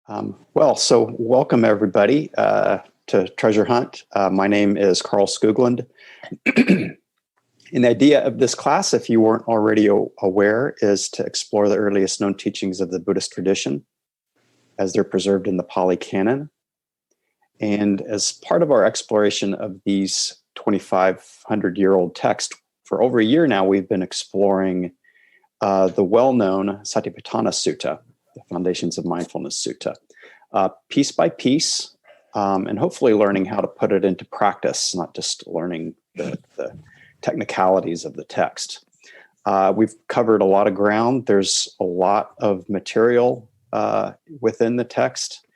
So welcome everybody to Treasure Hunt. My name is Carl Skooglund. And the idea of this class, if you weren't already aware, is to explore the earliest known teachings of the Buddhist tradition as they're preserved in the Pali Canon. And as part of our exploration of these 2,500-year-old texts, for over a year now, we've been exploring the well-known Satipatthana Sutta, the Foundations of Mindfulness Sutta, piece by piece, and hopefully learning how to put it into practice, not just learning the technicalities of the text. We've covered a lot of ground. There's a lot of material within the text.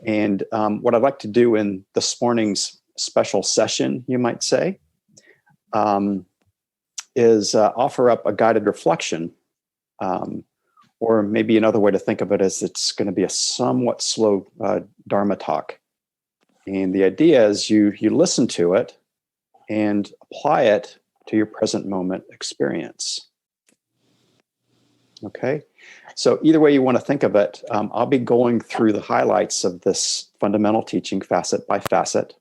And what I'd like to do in this morning's special session, you might say, is offer up a guided reflection. Or maybe another way to think of it is it's going to be a somewhat slow Dharma talk. And the idea is you listen to it and apply it to your present moment experience. Okay? So either way you want to think of it, I'll be going through the highlights of this fundamental teaching facet by facet.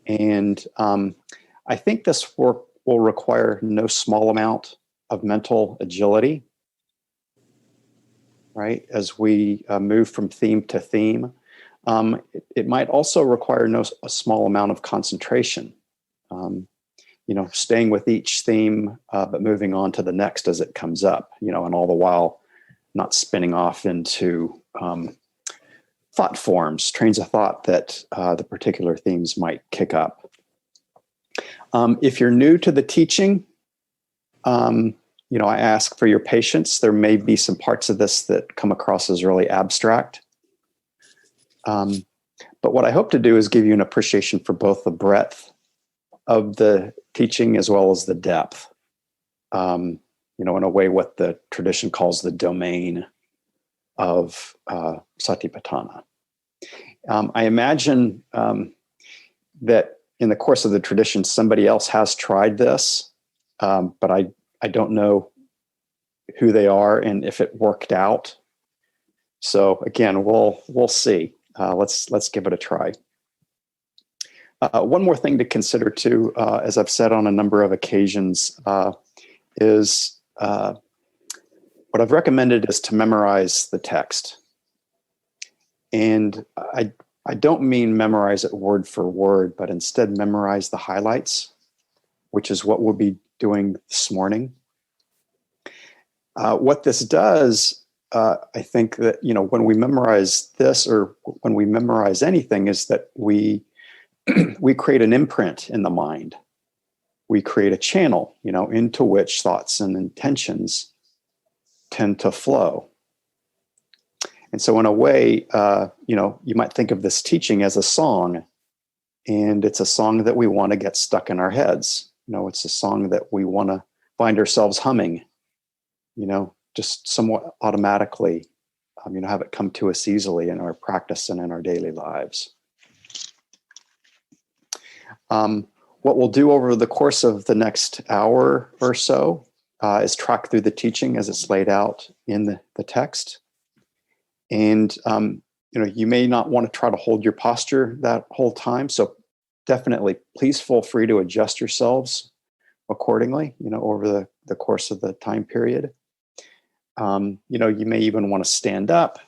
And I think this work will require no small amount of mental agility, right? As we move from theme to theme. It might also require a small amount of concentration. Staying with each theme, but moving on to the next as it comes up, and all the while not spinning off into thought forms, trains of thought that the particular themes might kick up. If you're new to the teaching, I ask for your patience. There may be some parts of this that come across as really abstract. But what I hope to do is give you an appreciation for both the breadth of the teaching as well as the depth. In a way, what the tradition calls the domain of Satipatthana. I imagine that in the course of the tradition, somebody else has tried this, but I don't know who they are and if it worked out. So again, we'll see. Let's give it a try. One more thing to consider too, as I've said on a number of occasions, is what I've recommended is to memorize the text. And I don't mean memorize it word for word, but instead memorize the highlights, which is what we'll be doing this morning. What this does, I think that, when we memorize this or when we memorize anything is that we create an imprint in the mind. We create a channel, into which thoughts and intentions tend to flow. And so in a way, you might think of this teaching as a song, and it's a song that we want to get stuck in our heads. It's a song that we want to find ourselves humming, just somewhat automatically, have it come to us easily in our practice and in our daily lives. What we'll do over the course of the next hour or so is track through the teaching as it's laid out in the text. And, you may not want to try to hold your posture that whole time. So definitely, please feel free to adjust yourselves accordingly, over the course of the time period. You may even want to stand up.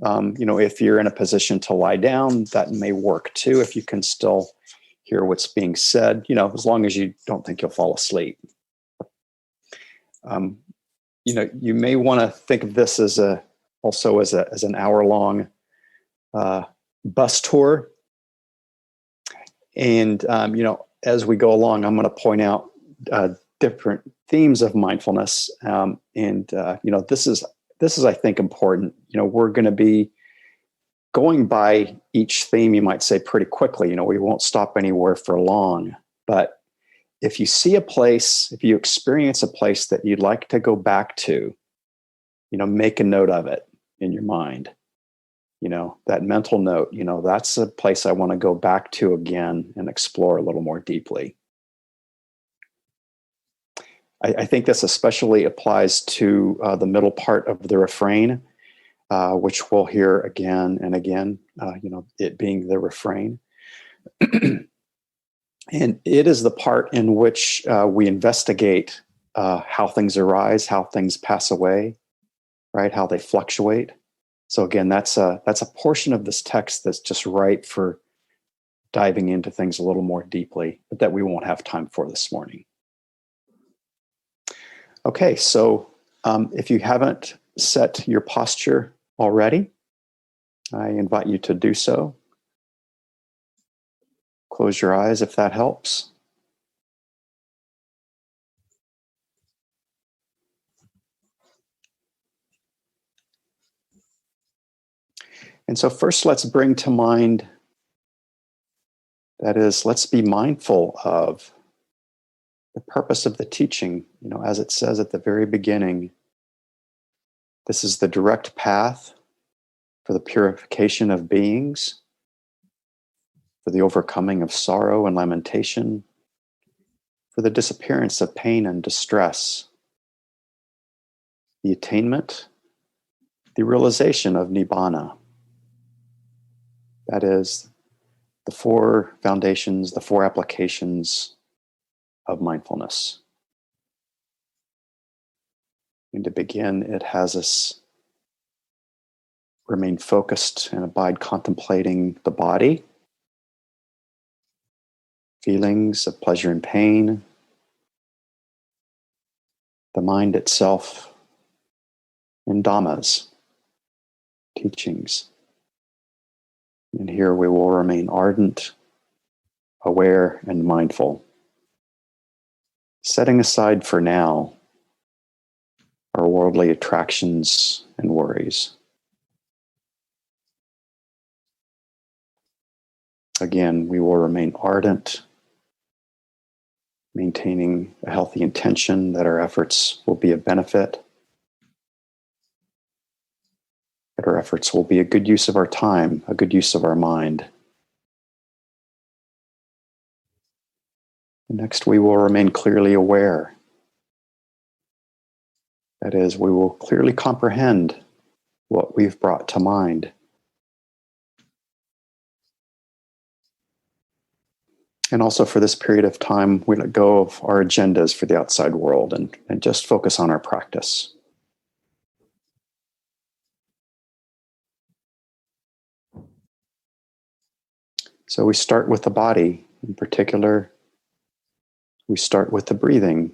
If you're in a position to lie down, that may work too, if you can still hear what's being said, as long as you don't think you'll fall asleep. You may want to think of this as an hour-long bus tour. And, as we go along, I'm going to point out different themes of mindfulness. This is, I think, important. We're going to be going by each theme, you might say, pretty quickly. We won't stop anywhere for long. But if you see a place, if you experience a place that you'd like to go back to, make a note of it in your mind. That mental note, that's a place I want to go back to again and explore a little more deeply. I think this especially applies to the middle part of the refrain. which we'll hear again and again, it being the refrain. And it is the part in which we investigate how things arise, how things pass away, right? How they fluctuate. So again, that's a portion of this text that's just ripe for diving into things a little more deeply, but that we won't have time for this morning. Okay, so if you haven't set your posture already, I invite you to do so. Close your eyes if that helps. And so first, let's bring to mind, that is, let's be mindful of the purpose of the teaching. As it says at the very beginning, this is the direct path for the purification of beings, for the overcoming of sorrow and lamentation, for the disappearance of pain and distress, the attainment, the realization of nibbana. That is, the 4 foundations, the 4 applications of mindfulness. And to begin, it has us remain focused and abide contemplating the body, feelings of pleasure and pain, the mind itself, and dhammas, teachings. And here we will remain ardent, aware, and mindful, setting aside for now our worldly attractions and worries. Again, we will remain ardent, maintaining a healthy intention that our efforts will be of benefit, that our efforts will be a good use of our time, a good use of our mind. Next, we will remain clearly aware. That is, we will clearly comprehend what we've brought to mind. And also for this period of time, we let go of our agendas for the outside world and just focus on our practice. So we start with the body. In particular, we start with the breathing.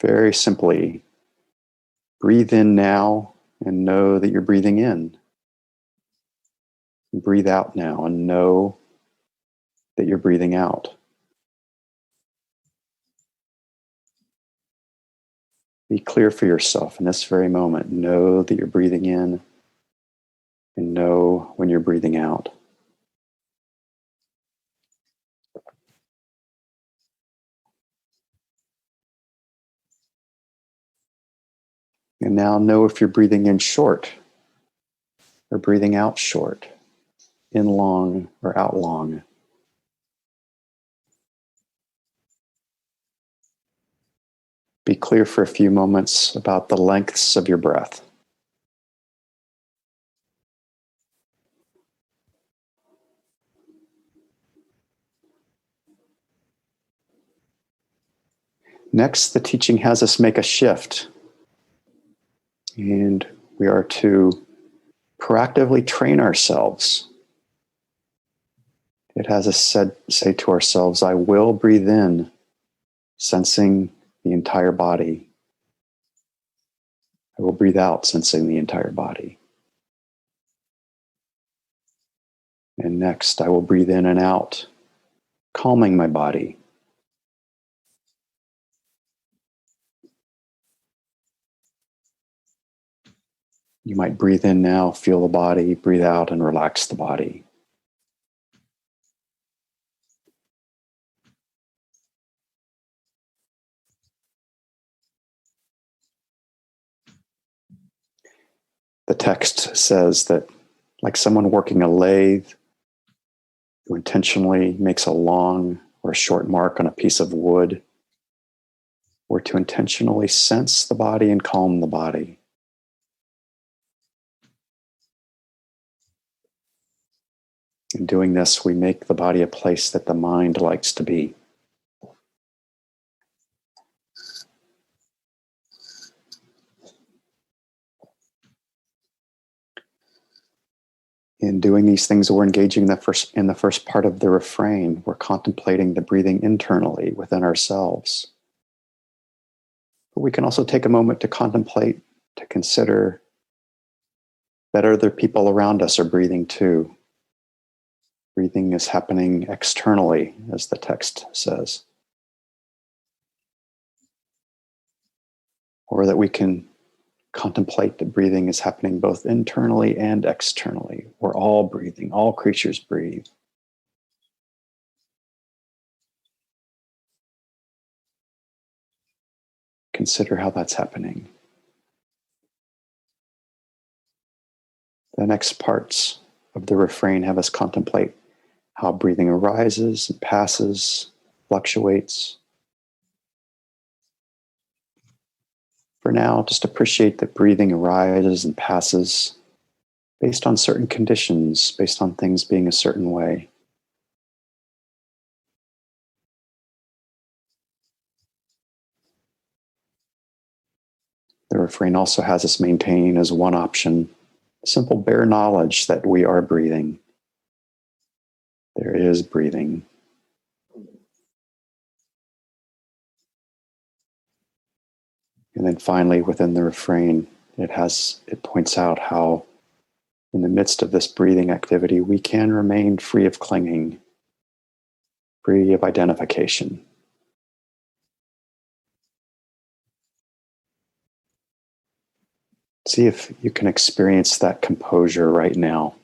Very simply, breathe in now and know that you're breathing in. Breathe out now and know that you're breathing out. Be clear for yourself in this very moment. Know that you're breathing in and know when you're breathing out. And now know if you're breathing in short or breathing out short, in long or out long. Be clear for a few moments about the lengths of your breath. Next, the teaching has us make a shift. And we are to proactively train ourselves. It has us say to ourselves, I will breathe in, sensing the entire body. I will breathe out, sensing the entire body. And next, I will breathe in and out, calming my body. You might breathe in now, feel the body, breathe out and relax the body. The text says that, like someone working a lathe who intentionally makes a long or a short mark on a piece of wood, we're to intentionally sense the body and calm the body. In doing this, we make the body a place that the mind likes to be. In doing these things, we're engaging in the first part of the refrain. We're contemplating the breathing internally within ourselves. But we can also take a moment to contemplate, to consider that other people around us are breathing too. Breathing is happening externally, as the text says. Or that we can contemplate that breathing is happening both internally and externally. We're all breathing, all creatures breathe. Consider how that's happening. The next parts of the refrain have us contemplate how breathing arises and passes, fluctuates. For now, just appreciate that breathing arises and passes based on certain conditions, based on things being a certain way. The refrain also has us maintain as one option simple bare knowledge that we are breathing. There is breathing. And then finally, within the refrain, it points out how in the midst of this breathing activity, we can remain free of clinging, free of identification. See if you can experience that composure right now.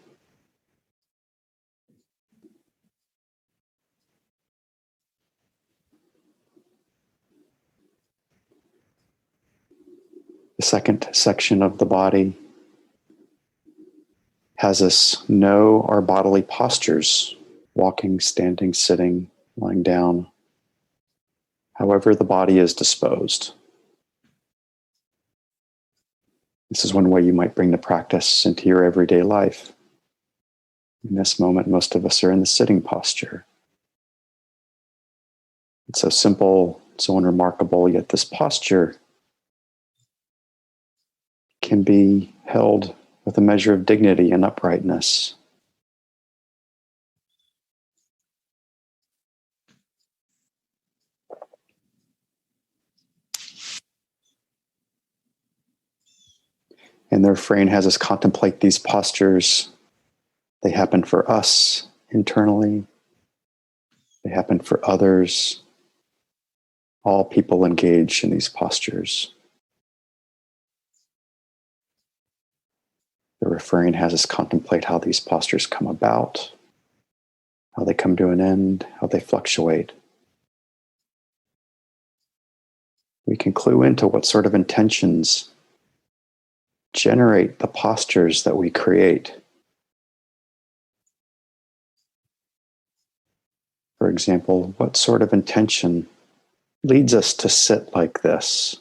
The second section of the body has us know our bodily postures, walking, standing, sitting, lying down, however the body is disposed. This is one way you might bring the practice into your everyday life. In this moment, most of us are in the sitting posture. It's so simple, so unremarkable, yet this posture can be held with a measure of dignity and uprightness. And the refrain has us contemplate these postures. They happen for us internally. They happen for others. All people engage in these postures. The refrain has us contemplate how these postures come about, how they come to an end, how they fluctuate. We can clue into what sort of intentions generate the postures that we create. For example, what sort of intention leads us to sit like this?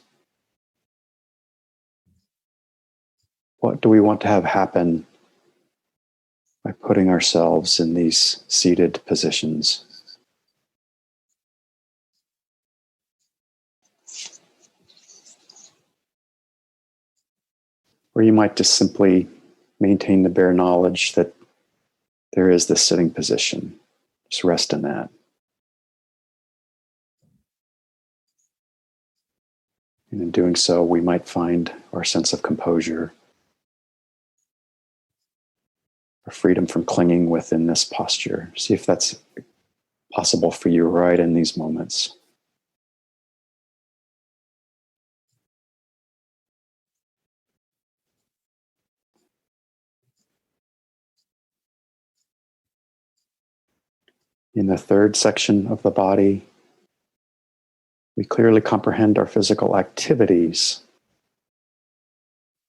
What do we want to have happen by putting ourselves in these seated positions? Or you might just simply maintain the bare knowledge that there is this sitting position. Just rest in that. And in doing so, we might find our sense of composure, our freedom from clinging within this posture. See if that's possible for you right in these moments. In the third section of the body, we clearly comprehend our physical activities.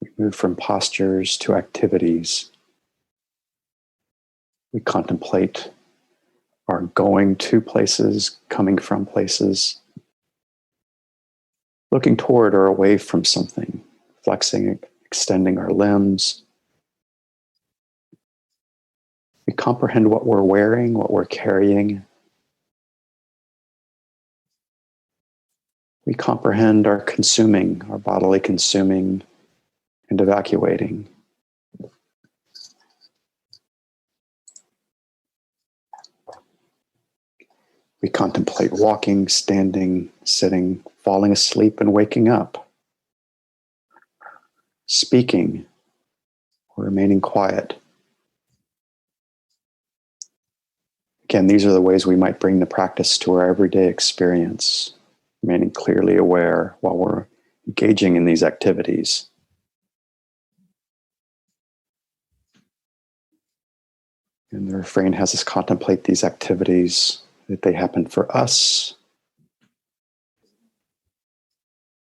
We move from postures to activities. We contemplate our going to places, coming from places, looking toward or away from something, flexing, extending our limbs. We comprehend what we're wearing, what we're carrying. We comprehend our consuming, our bodily consuming and evacuating. We contemplate walking, standing, sitting, falling asleep, and waking up, speaking, or remaining quiet. Again, these are the ways we might bring the practice to our everyday experience, remaining clearly aware while we're engaging in these activities. And the refrain has us contemplate these activities, that they happen for us,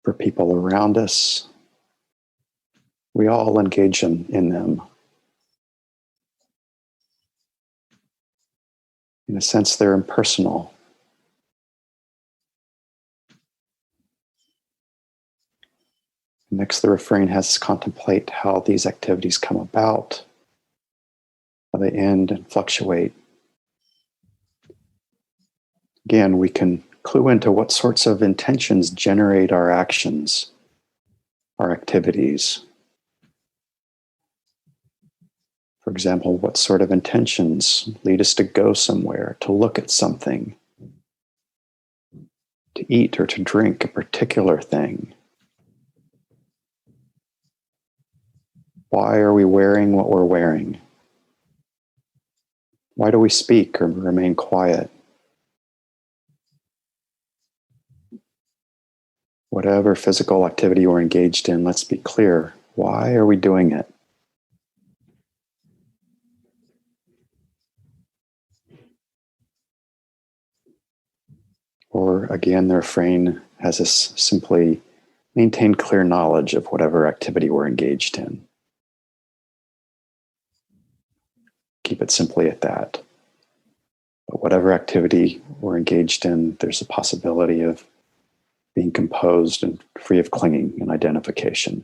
for people around us. We all engage in them. In a sense, they're impersonal. Next, the refrain has us contemplate how these activities come about, how they end and fluctuate. Again, we can clue into what sorts of intentions generate our actions, our activities. For example, what sort of intentions lead us to go somewhere, to look at something, to eat or to drink a particular thing? Why are we wearing what we're wearing? Why do we speak or remain quiet? Whatever physical activity we're engaged in, let's be clear. Why are we doing it? Or again, the refrain has us simply maintain clear knowledge of whatever activity we're engaged in. Keep it simply at that. But whatever activity we're engaged in, there's a possibility of being composed and free of clinging and identification.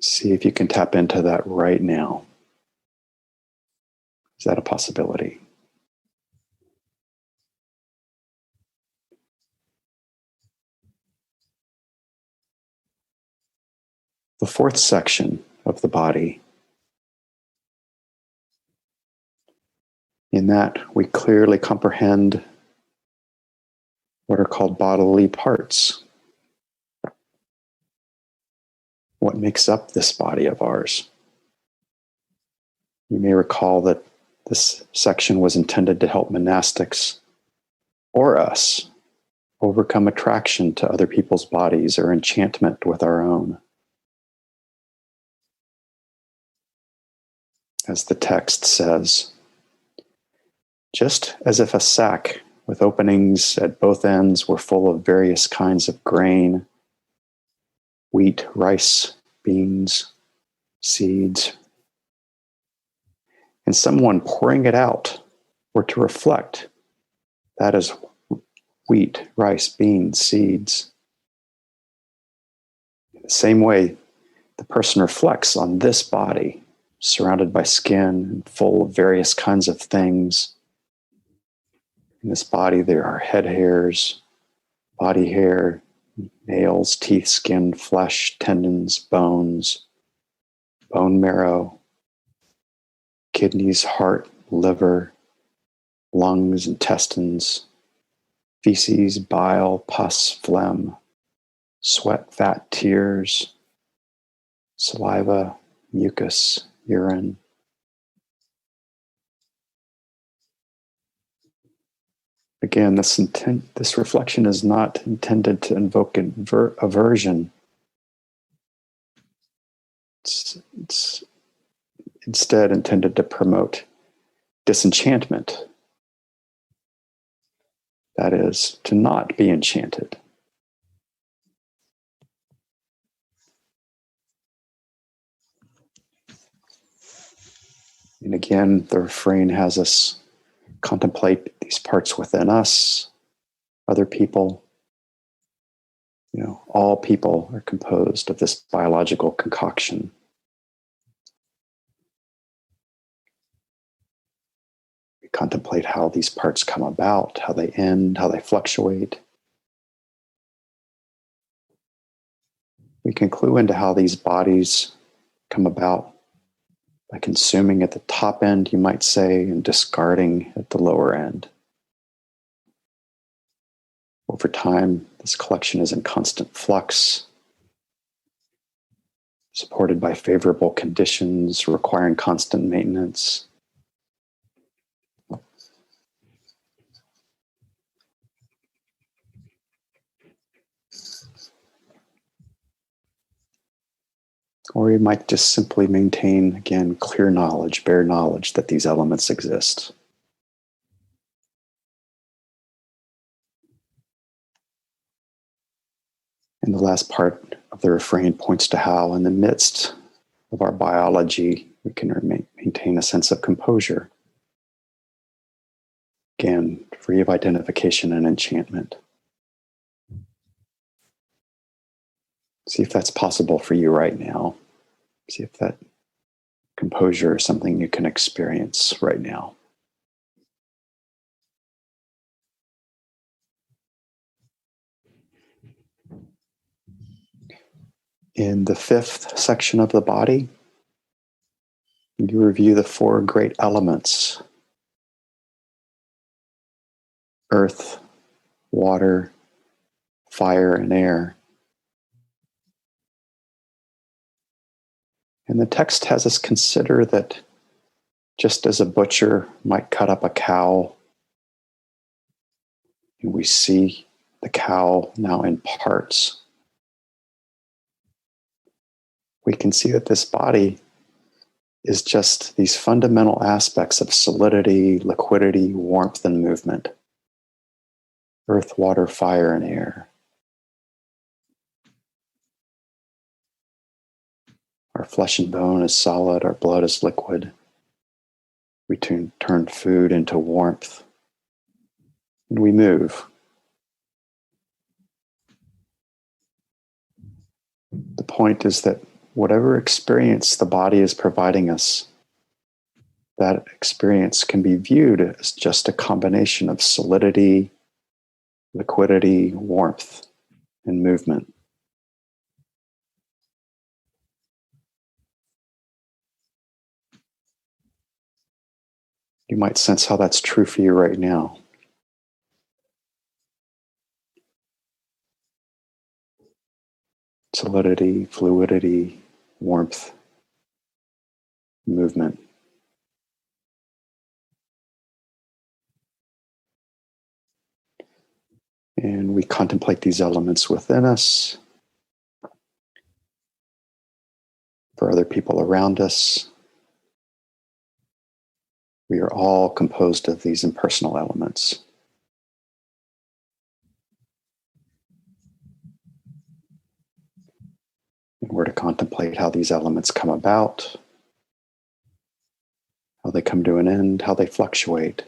See if you can tap into that right now. Is that a possibility? The fourth section of the body. In that, we clearly comprehend what are called bodily parts. What makes up this body of ours? You may recall that this section was intended to help monastics or us overcome attraction to other people's bodies or enchantment with our own. As the text says, just as if a sack with openings at both ends were full of various kinds of grain, wheat, rice, beans, seeds, and someone pouring it out were to reflect, that is wheat, rice, beans, seeds. In the same way, the person reflects on this body, surrounded by skin and full of various kinds of things. In this body, there are head hairs, body hair, nails, teeth, skin, flesh, tendons, bones, bone marrow, kidneys, heart, liver, lungs, intestines, feces, bile, pus, phlegm, sweat, fat, tears, saliva, mucus, urine. Again, this reflection is not intended to invoke aversion. It's instead intended to promote disenchantment. That is, to not be enchanted. And again, the refrain has us contemplate these parts within us, other people. All people are composed of this biological concoction, We contemplate how these parts come about, how they end, how they fluctuate. We can clue into how these bodies come about by consuming at the top end, you might say, and discarding at the lower end. Over time, this collection is in constant flux, supported by favorable conditions, requiring constant maintenance. Or you might just simply maintain, again, clear knowledge, bare knowledge that these elements exist. And the last part of the refrain points to how, in the midst of our biology, we can maintain a sense of composure. Again, free of identification and enchantment. See if that's possible for you right now. See if that composure is something you can experience right now. In the fifth section of the body, you review the four great elements: earth, water, fire, and air. And the text has us consider that just as a butcher might cut up a cow, and we see the cow now in parts, we can see that this body is just these fundamental aspects of solidity, liquidity, warmth, and movement. Earth, water, fire, and air. Our flesh and bone is solid, our blood is liquid. We turn food into warmth, and we move. The point is that whatever experience the body is providing us, that experience can be viewed as just a combination of solidity, liquidity, warmth, and movement. You might sense how that's true for you right now. Solidity, fluidity, warmth, movement. And we contemplate these elements within us, for other people around us. We are all composed of these impersonal elements. And we're to contemplate how these elements come about, how they come to an end, how they fluctuate.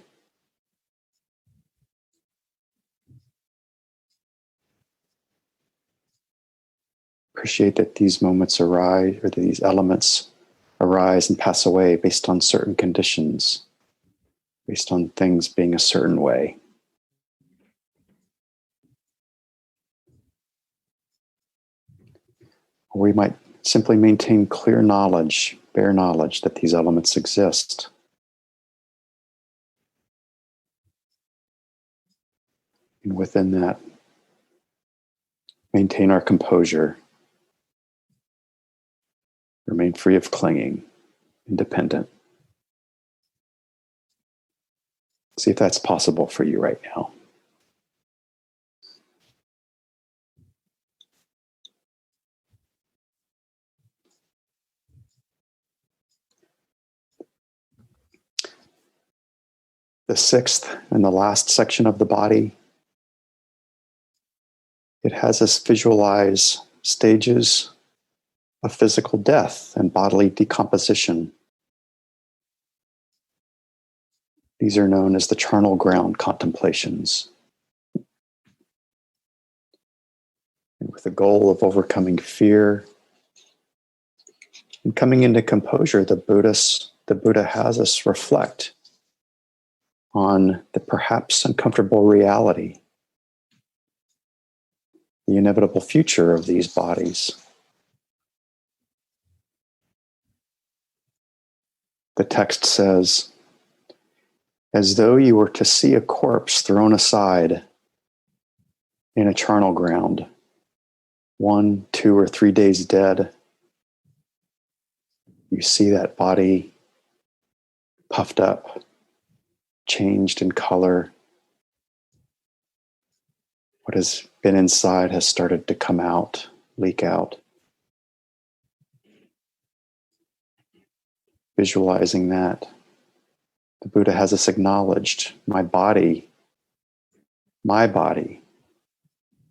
Appreciate that these moments arise, or these elements arise and pass away based on certain conditions, based on things being a certain way. Or we might simply maintain clear knowledge, bare knowledge that these elements exist. And within that, maintain our composure, remain free of clinging, independent. See if that's possible for you right now. The sixth and the last section of the body, it has us visualize stages of physical death and bodily decomposition. These are known as the charnel ground contemplations. And with the goal of overcoming fear and coming into composure, the Buddha has us reflect on the perhaps uncomfortable reality, the inevitable future of these bodies. The text says, as though you were to see a corpse thrown aside in a charnel ground, 1, 2, or 3 days dead. You see that body puffed up, changed in color. What has been inside has started to come out, leak out. Visualizing that, the Buddha has us acknowledged, my body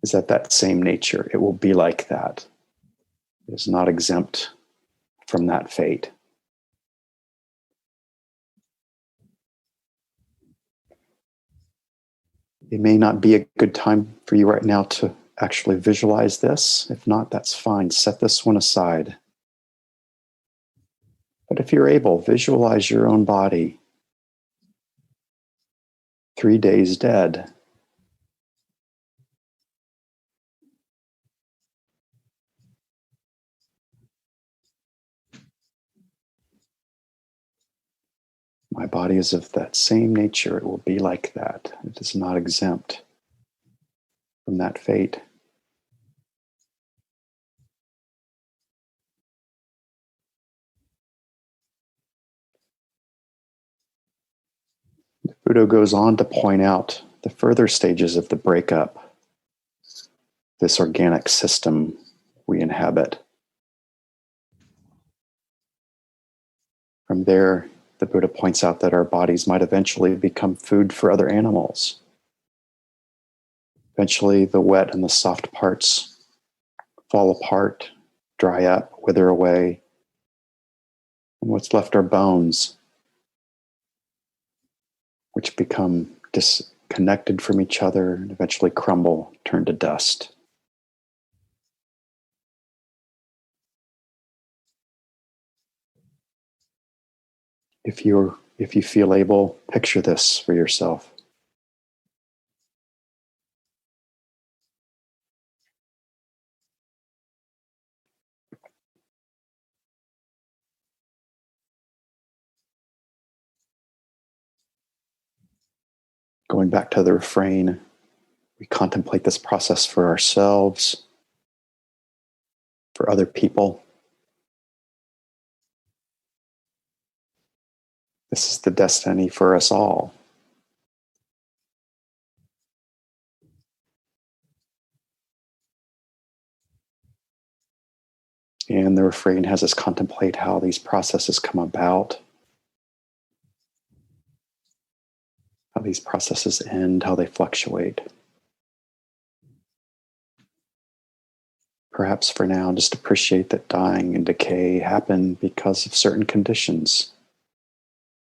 is at that same nature. It will be like that. It is not exempt from that fate. It may not be a good time for you right now to actually visualize this. If not, that's fine. Set this one aside. But if you're able, visualize your own body 3 days dead. My body is of that same nature. It will be like that. It is not exempt from that fate. The Buddha goes on to point out the further stages of the breakup, this organic system we inhabit. From there, the Buddha points out that our bodies might eventually become food for other animals. Eventually, the wet and the soft parts fall apart, dry up, wither away. And what's left are bones, which become disconnected from each other and eventually crumble, turn to dust. If you feel able, picture this for yourself. Going back to the refrain, we contemplate this process for ourselves, for other people. This is the destiny for us all. And the refrain has us contemplate how these processes come about, how these processes end, how they fluctuate. Perhaps for now, just appreciate that dying and decay happen because of certain conditions,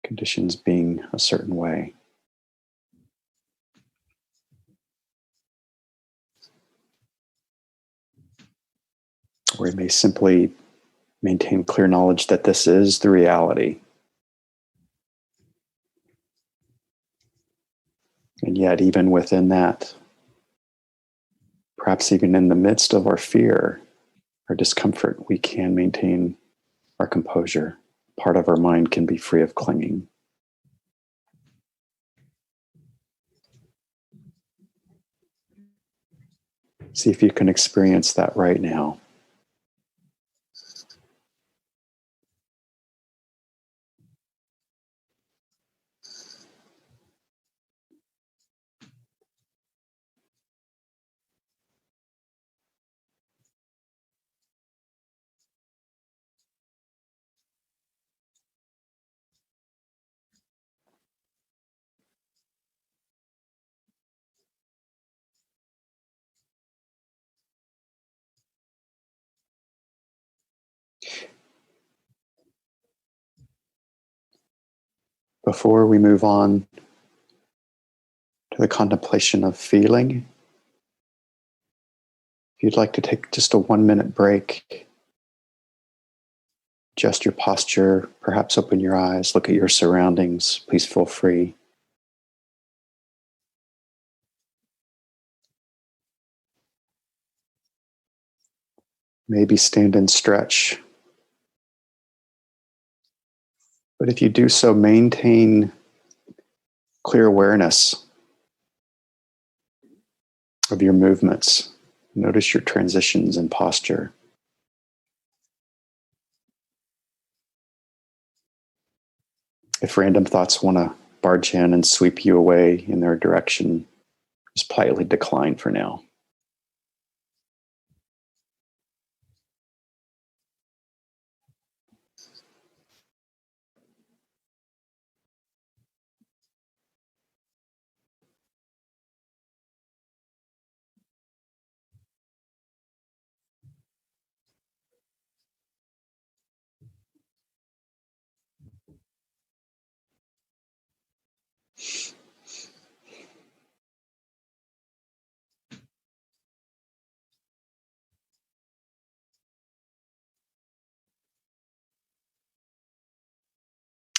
conditions being a certain way. Or we may simply maintain clear knowledge that this is the reality. And yet, even within that, perhaps even in the midst of our fear, our discomfort, we can maintain our composure. Part of our mind can be free of clinging. See if you can experience that right now. Before we move on to the contemplation of feeling, if you'd like to take just a 1-minute break, adjust your posture, perhaps open your eyes, look at your surroundings, please feel free. Maybe stand and stretch. But if you do so, maintain clear awareness of your movements. Notice your transitions in posture. If random thoughts want to barge in and sweep you away in their direction, just politely decline for now.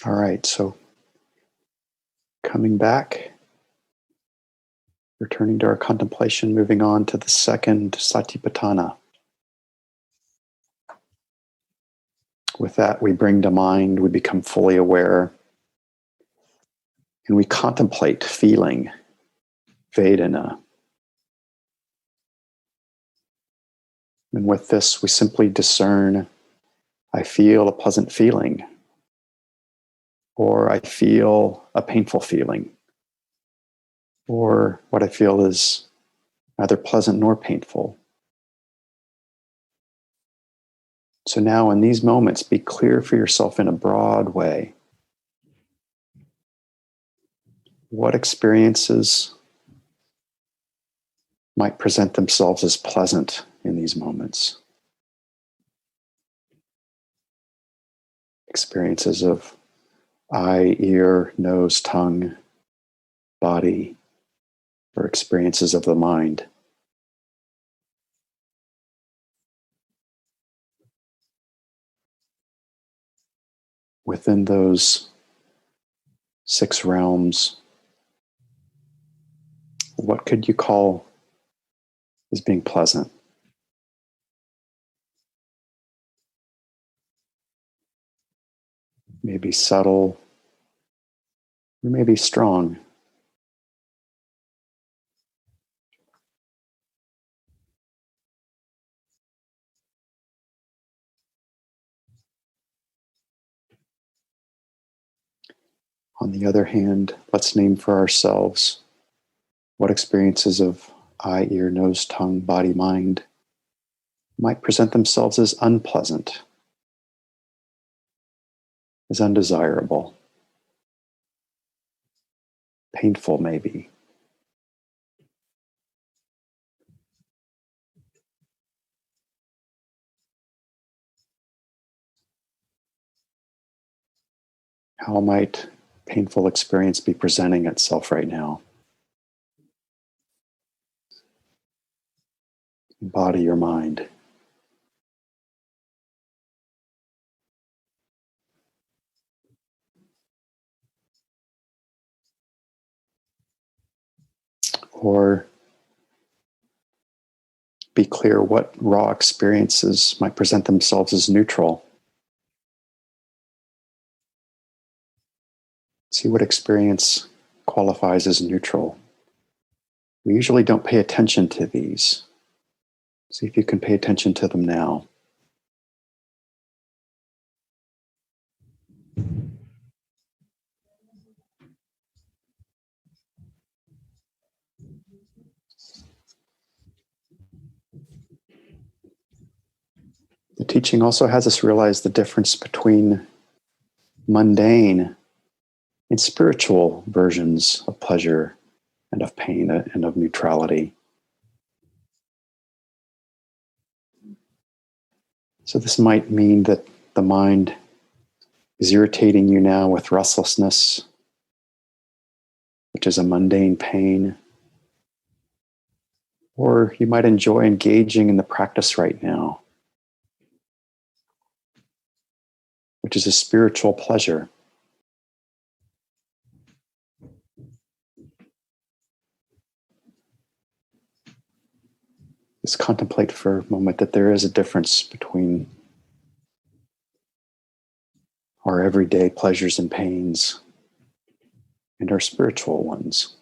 All right, so coming back, returning to our contemplation, moving on to the second Satipatthana. With that, we bring to mind, we become fully aware, and we contemplate feeling, Vedana. And with this, we simply discern, I feel a pleasant feeling, or I feel a painful feeling, or what I feel is neither pleasant nor painful. So now in these moments, be clear for yourself in a broad way. What experiences might present themselves as pleasant in these moments? Experiences of eye, ear, nose, tongue, body, or experiences of the mind. Within those 6 realms, what could you call as being pleasant? Maybe subtle, or maybe strong. On the other hand, let's name for ourselves what experiences of eye, ear, nose, tongue, body, mind might present themselves as unpleasant, as undesirable, painful maybe. How might painful experience be presenting itself right now? Body or mind. Or be clear what raw experiences might present themselves as neutral. See what experience qualifies as neutral. We usually don't pay attention to these. See if you can pay attention to them now. The teaching also has us realize the difference between mundane and spiritual versions of pleasure and of pain and of neutrality. So this might mean that the mind is irritating you now with restlessness, which is a mundane pain. Or you might enjoy engaging in the practice right now, which is a spiritual pleasure. Just contemplate for a moment that there is a difference between our everyday pleasures and pains and our spiritual ones.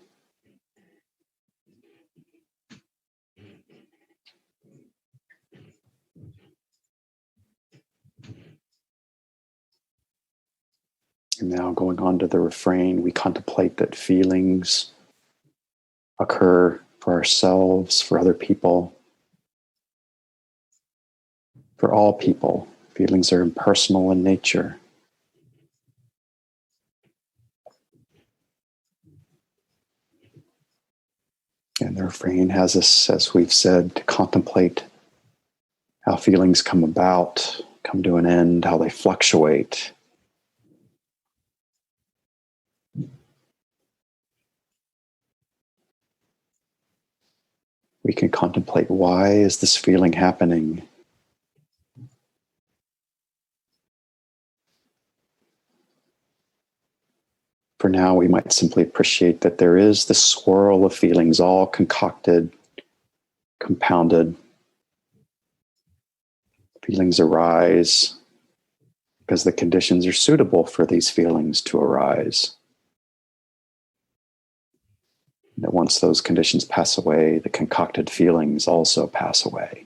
And now going on to the refrain, we contemplate that feelings occur for ourselves, for other people, for all people. Feelings are impersonal in nature. And the refrain has us, as we've said, to contemplate how feelings come about, come to an end, how they fluctuate. We can contemplate, why is this feeling happening? For now, we might simply appreciate that there is this swirl of feelings, all concocted, compounded. Feelings arise because the conditions are suitable for these feelings to arise. That once those conditions pass away, the concocted feelings also pass away.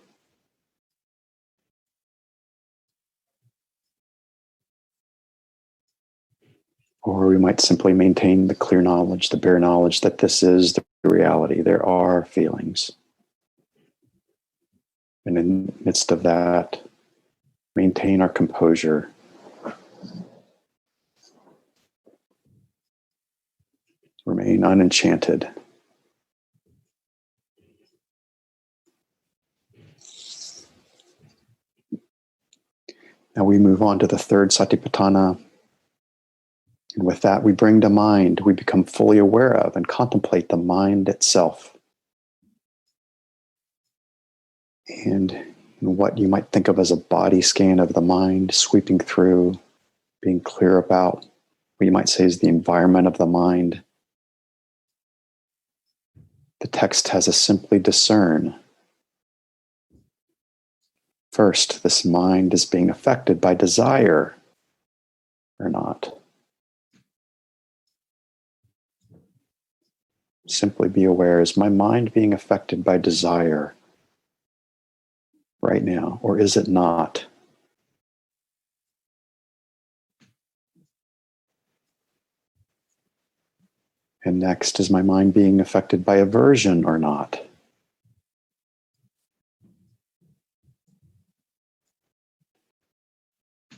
Or we might simply maintain the clear knowledge, the bare knowledge that this is the reality. There are feelings. And in the midst of that, maintain our composure. Remain unenchanted. Now we move on to the third Satipatthana. And with that, we bring to mind, we become fully aware of and contemplate the mind itself. And what you might think of as a body scan of the mind, sweeping through, being clear about what you might say is the environment of the mind. The text has us simply discern. First, this mind is being affected by desire or not. Simply be aware, is my mind being affected by desire right now, or is it not? And next, is my mind being affected by aversion or not?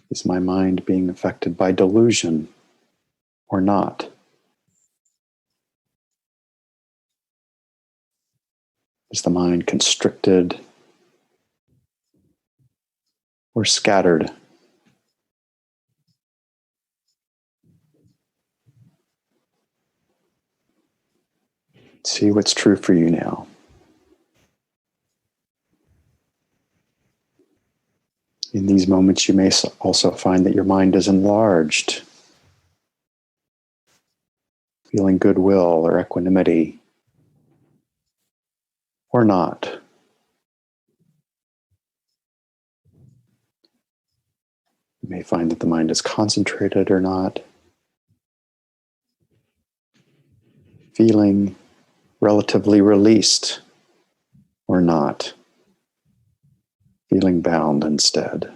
Is my mind being affected by delusion or not? Is the mind constricted or scattered? See what's true for you now. In these moments, you may also find that your mind is enlarged, feeling goodwill or equanimity, or not. You may find that the mind is concentrated or not, feeling relatively released or not, feeling bound instead.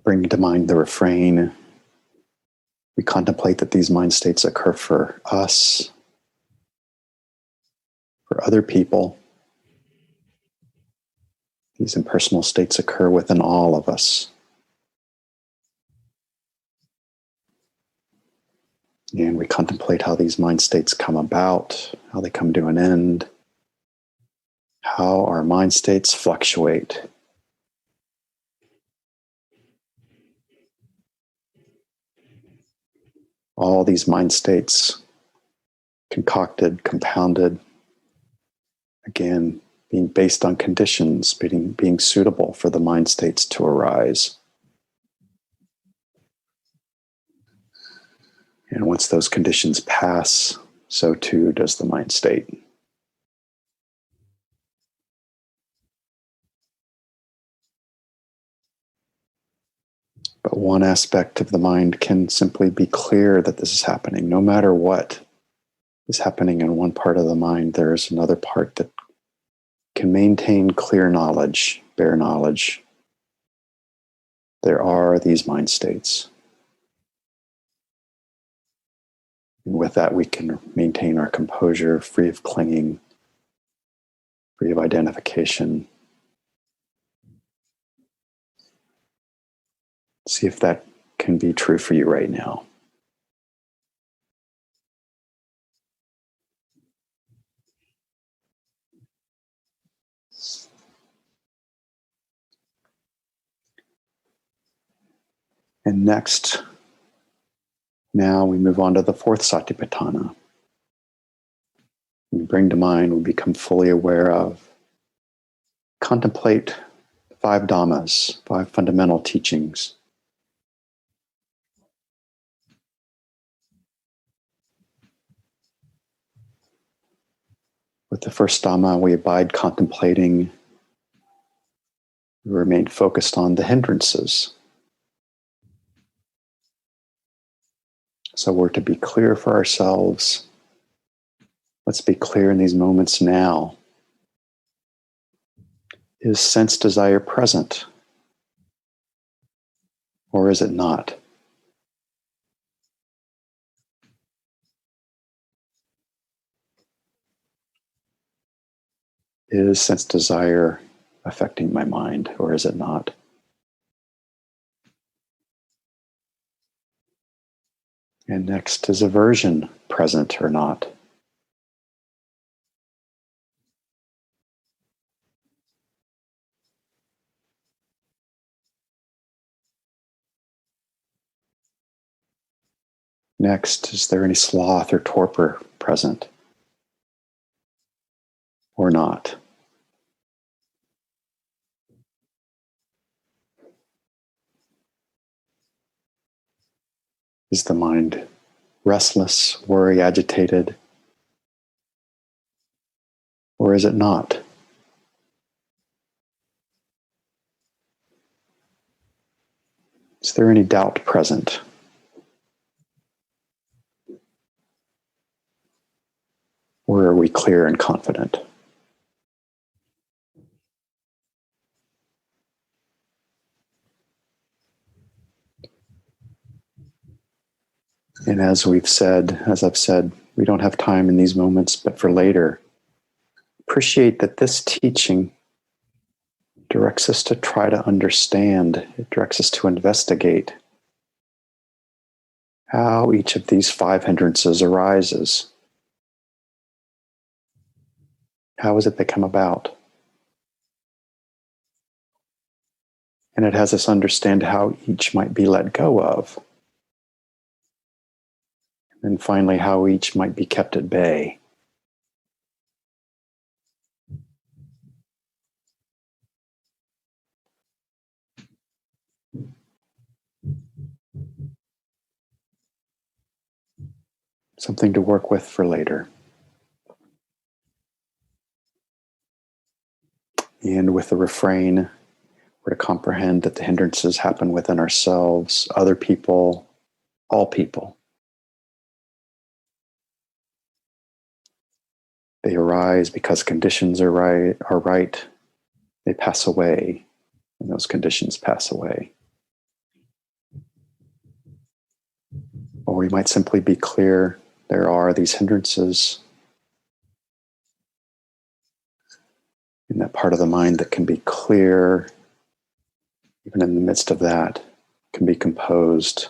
Bring to mind the refrain. We contemplate that these mind states occur for us, for other people. These impersonal states occur within all of us. And we contemplate how these mind states come about, how they come to an end, how our mind states fluctuate. All these mind states concocted, compounded, again, being based on conditions, being suitable for the mind states to arise. And once those conditions pass, so too does the mind state. But one aspect of the mind can simply be clear that this is happening. No matter what is happening in one part of the mind, there is another part that can maintain clear knowledge, bare knowledge. There are these mind states. And with that, we can maintain our composure, free of clinging, free of identification. See if that can be true for you right now. And next, now we move on to the fourth Satipatthana. We bring to mind, we become fully aware of, contemplate 5 dhammas, 5 fundamental teachings. With the first dhamma, we abide contemplating. We remain focused on the hindrances. So we're to be clear for ourselves. Let's be clear in these moments now. Is sense desire present? Or is it not? Is sense desire affecting my mind, or is it not? And next, is aversion present or not? Next, is there any sloth or torpor present or not? Is the mind restless, worry, agitated, or is it not? Is there any doubt present? Or are we clear and confident? And as I've said, we don't have time in these moments, but for later, appreciate that this teaching directs us to try to understand. It directs us to investigate how each of these 5 hindrances arises. How is it they come about? And it has us understand how each might be let go of. And finally, how each might be kept at bay. Something to work with for later. And with the refrain, we're to comprehend that the hindrances happen within ourselves, other people, all people. They arise because conditions are right. They pass away, and those conditions pass away. Or we might simply be clear, there are these hindrances in that part of the mind that can be clear, even in the midst of that, can be composed,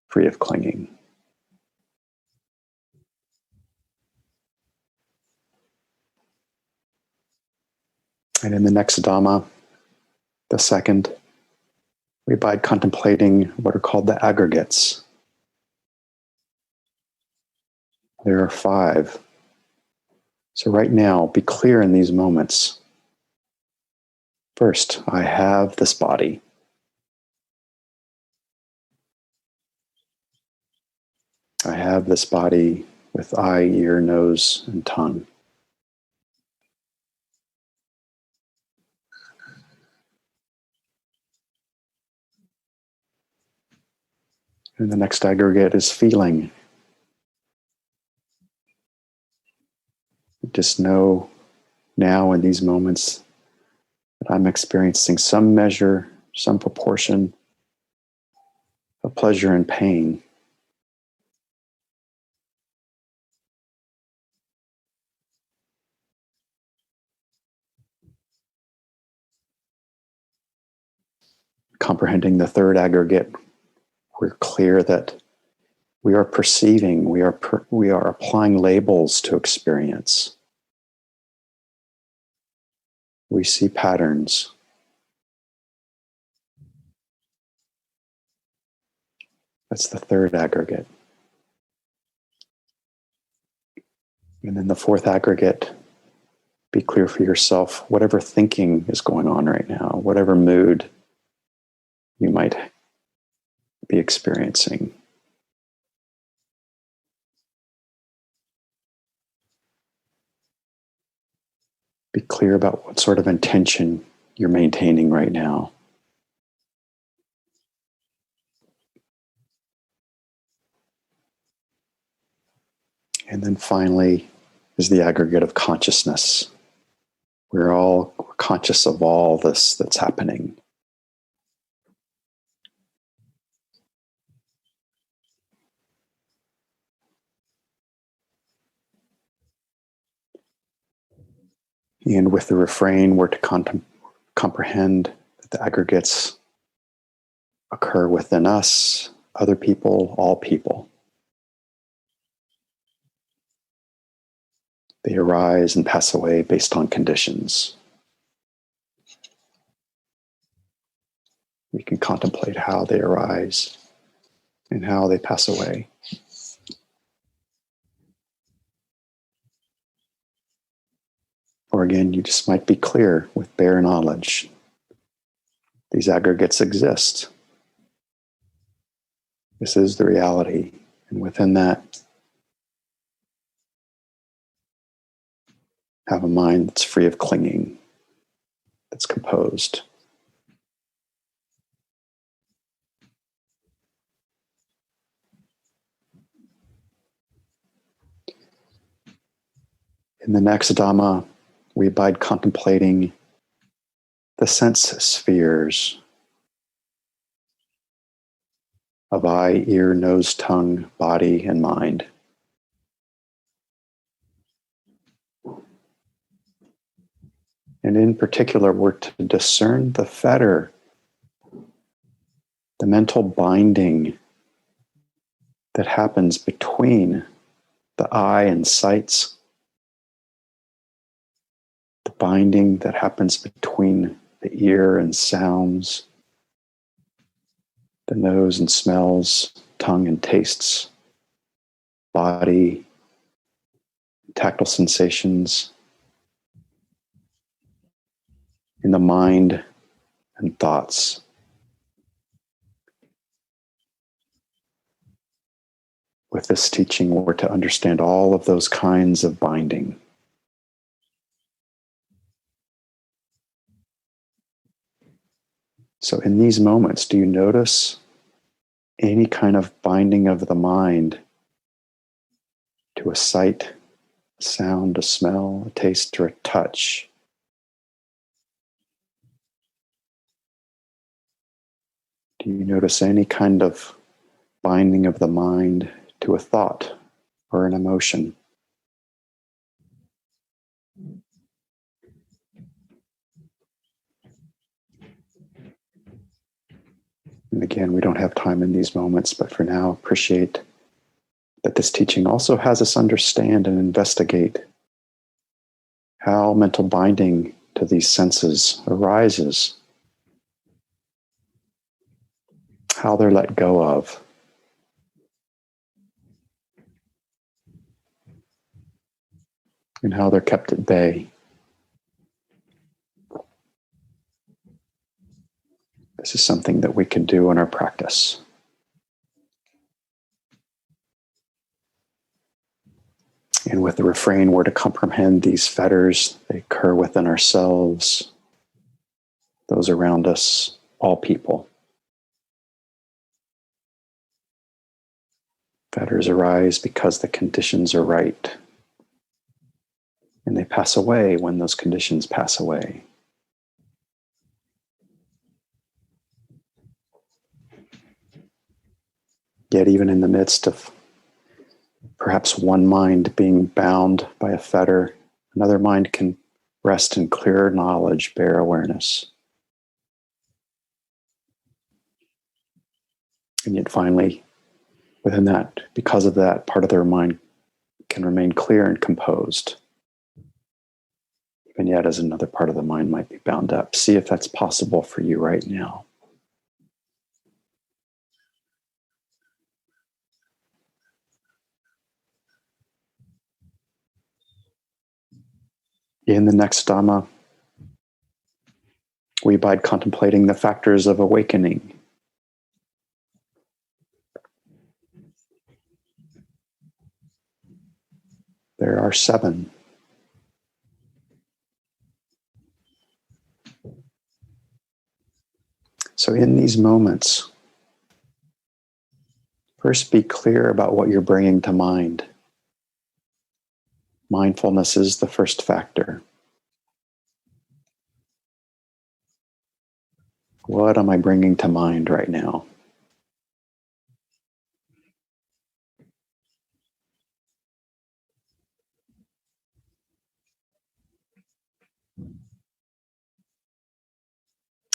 free of clinging. And in the next Dhamma, the second, we abide contemplating what are called the aggregates. There are 5. So right now, be clear in these moments. First, I have this body. have this body with eye, ear, nose, and tongue. And the next aggregate is feeling. Just know now in these moments that I'm experiencing some measure, some proportion of pleasure and pain. Comprehending the third aggregate, we're clear that we are perceiving, we are applying labels to experience. We see patterns. That's the third aggregate. And then the fourth aggregate, be clear for yourself, whatever thinking is going on right now, whatever mood you might be experiencing. Be clear about what sort of intention you're maintaining right now. And then finally is the aggregate of consciousness. We're all conscious of all this that's happening. And with the refrain, we're to comprehend that the aggregates occur within us, other people, all people. They arise and pass away based on conditions. We can contemplate how they arise and how they pass away. Or again, you just might be clear with bare knowledge. These aggregates exist. This is the reality. And within that, have a mind that's free of clinging, that's composed. In the next Dhamma, we abide contemplating the sense spheres of eye, ear, nose, tongue, body, and mind. And in particular, we're to discern the fetter, the mental binding that happens between the eye and sights, the binding that happens between the ear and sounds, the nose and smells, tongue and tastes, body, tactile sensations, in the mind and thoughts. With this teaching, we're to understand all of those kinds of binding. So in these moments, do you notice any kind of binding of the mind to a sight, a sound, a smell, a taste, or a touch? Do you notice any kind of binding of the mind to a thought or an emotion? And again, we don't have time in these moments, but for now, appreciate that this teaching also has us understand and investigate how mental binding to these senses arises, how they're let go of, and how they're kept at bay. This is something that we can do in our practice. And with the refrain, we're to comprehend these fetters. They occur within ourselves, those around us, all people. Fetters arise because the conditions are right. And they pass away when those conditions pass away. Yet even in the midst of perhaps one mind being bound by a fetter, another mind can rest in clear knowledge, bare awareness. And yet finally, within that, because of that, part of their mind can remain clear and composed. Even yet, as another part of the mind might be bound up. See if that's possible for you right now. In the next Dhamma, we abide contemplating the factors of awakening. There are 7. So in these moments, first be clear about what you're bringing to mind. Mindfulness is the first factor. What am I bringing to mind right now?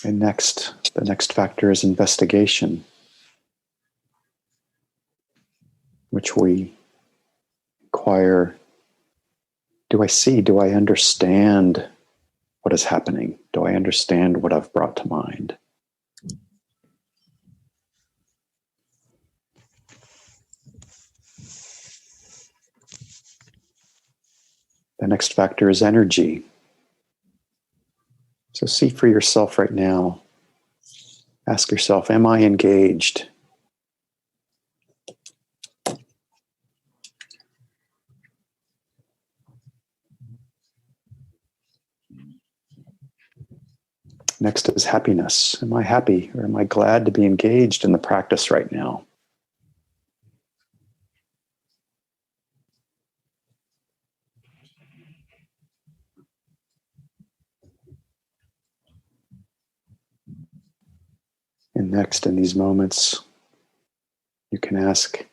And next, the next factor is investigation, which we inquire, do I see, do I understand what is happening? Do I understand what I've brought to mind? The next factor is energy. So see for yourself right now. Ask yourself, am I engaged? Next is happiness. Am I happy or am I glad to be engaged in the practice right now? And next, in these moments, you can ask,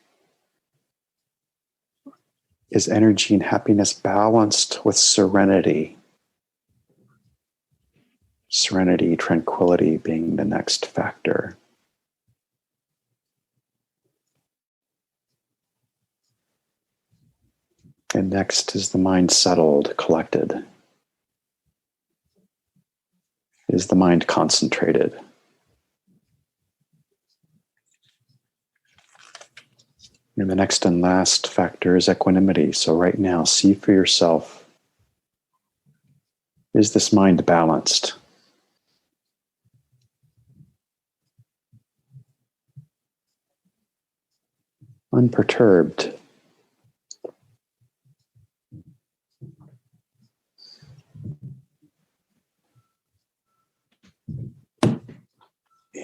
is energy and happiness balanced with serenity? Serenity, tranquility being the next factor. And next is the mind settled, collected. Is the mind concentrated? And the next and last factor is equanimity. So right now, see for yourself, is this mind balanced? Unperturbed?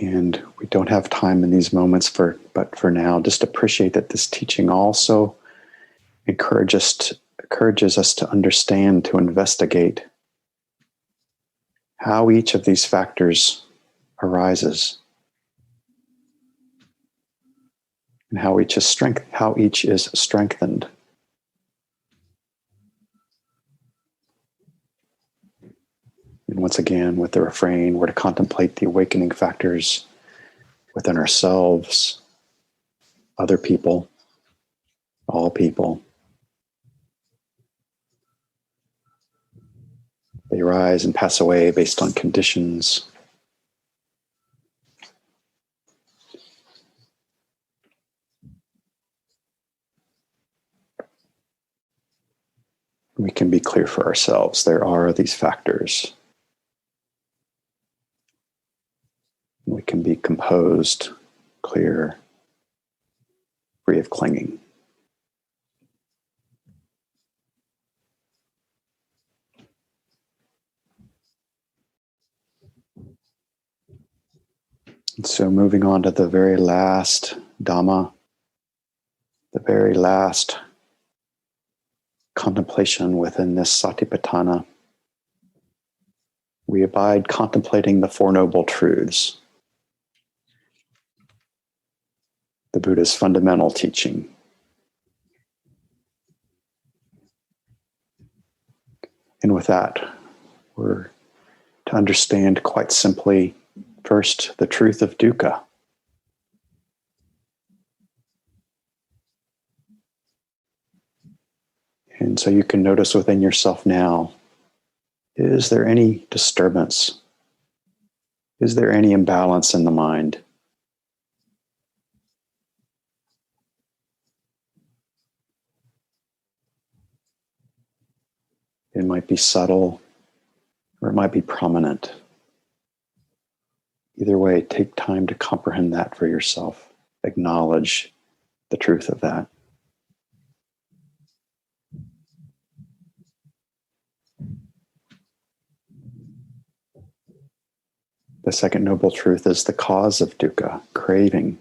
And we don't have time in these moments but for now, just appreciate that this teaching also encourages us to understand, to investigate how each of these factors arises and how each is strengthened. And once again, with the refrain, we're to contemplate the awakening factors within ourselves, other people, all people. They rise and pass away based on conditions. We can be clear for ourselves. There are these factors. We can be composed, clear, free of clinging. So moving on to the very last dhamma, the very last contemplation within this Satipatthana. We abide contemplating the Four Noble Truths, the Buddha's fundamental teaching. And with that, we're to understand quite simply, first, the truth of dukkha. And so you can notice within yourself now, is there any disturbance? Is there any imbalance in the mind? It might be subtle, or it might be prominent. Either way, take time to comprehend that for yourself. Acknowledge the truth of that. The second noble truth is the cause of dukkha, craving.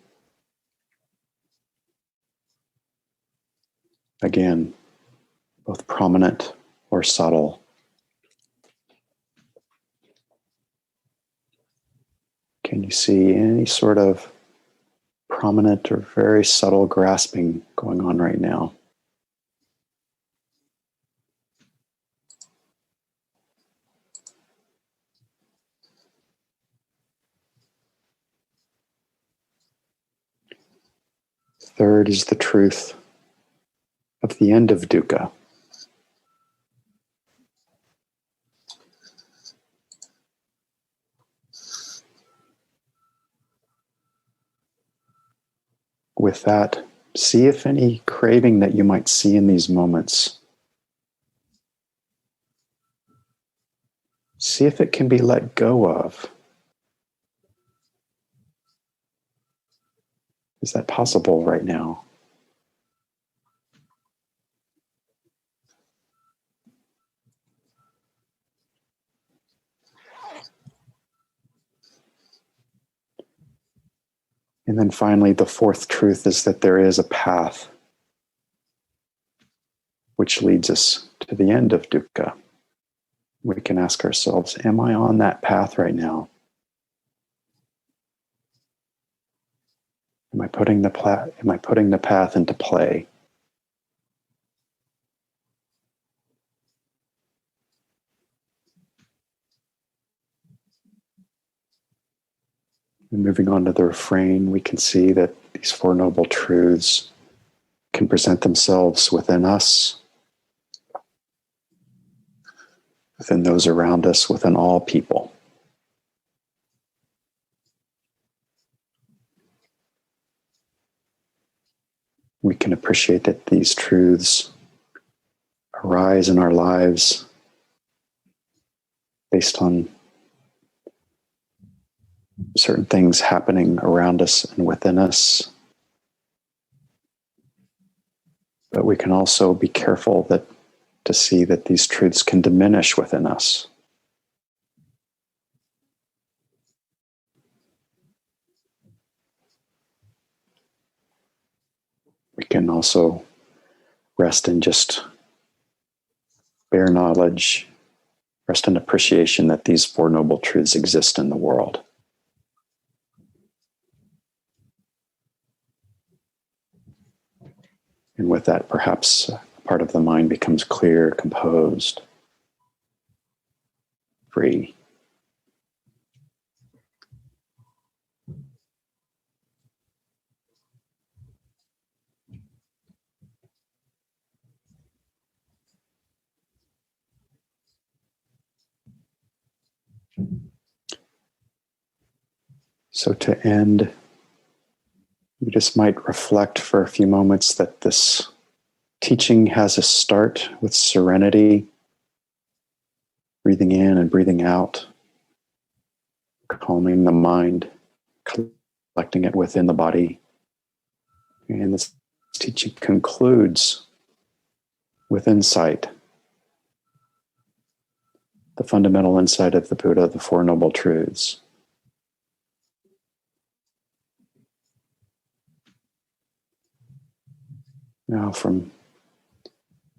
Again, both prominent or subtle. Can you see any sort of prominent or very subtle grasping going on right now? Third is the truth of the end of dukkha. With that, see if any craving that you might see in these moments, see if it can be let go of. Is that possible right now? And then finally, the fourth truth is that there is a path which leads us to the end of dukkha. We can ask ourselves, am I on that path right now? Am I putting the path into play? And moving on to the refrain, we can see that these Four Noble Truths can present themselves within us, within those around us, within all people. We can appreciate that these truths arise in our lives based on certain things happening around us and within us. But we can also be careful to see that these truths can diminish within us. We can also rest in just bare knowledge, rest in appreciation that these Four Noble Truths exist in the world. And with that, perhaps part of the mind becomes clear, composed, free. So to end, you just might reflect for a few moments that this teaching has a start with serenity, breathing in and breathing out, calming the mind, collecting it within the body. And this teaching concludes with insight, the fundamental insight of the Buddha, the Four Noble Truths. Now, from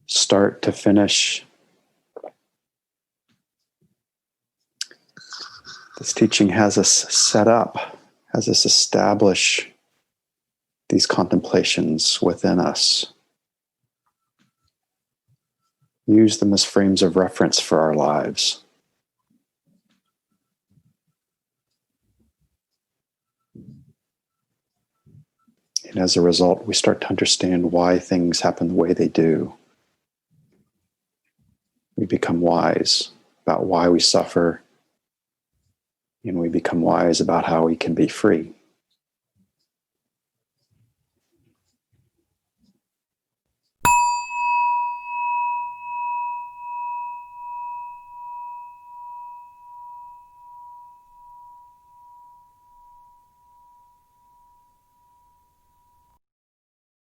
start to finish, this teaching has us set up, has us establish these contemplations within us. Use them as frames of reference for our lives. And as a result, we start to understand why things happen the way they do. We become wise about why we suffer, and we become wise about how we can be free.